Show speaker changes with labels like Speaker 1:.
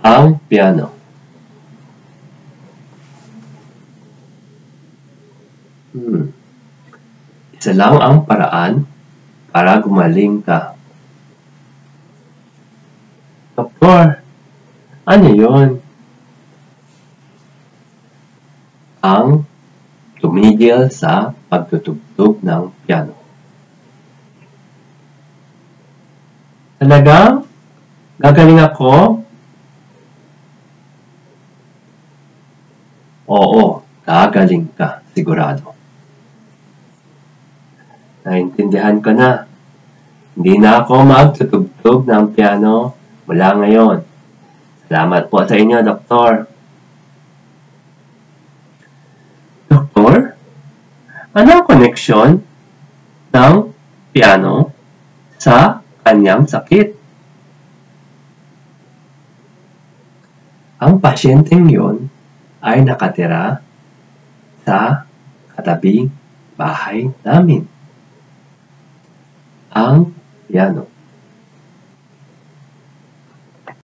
Speaker 1: ang piano. Isa lang ang paraan para gumaling ka. Doktor, ano yun? Ang tumigil sa pagtutugtog ng piano. Talaga? Gagaling ako? Oo, gagaling ka, sigurado. Naintindihan ko na. Hindi na ako magtutugtog ng piano mula ngayon. Salamat po sa inyo, Doktor. Doktor, ano ang koneksyon ng piano sa kanyang sakit? Ang pasyenteng yon ay nakatira sa katabing bahay namin. Ang piano.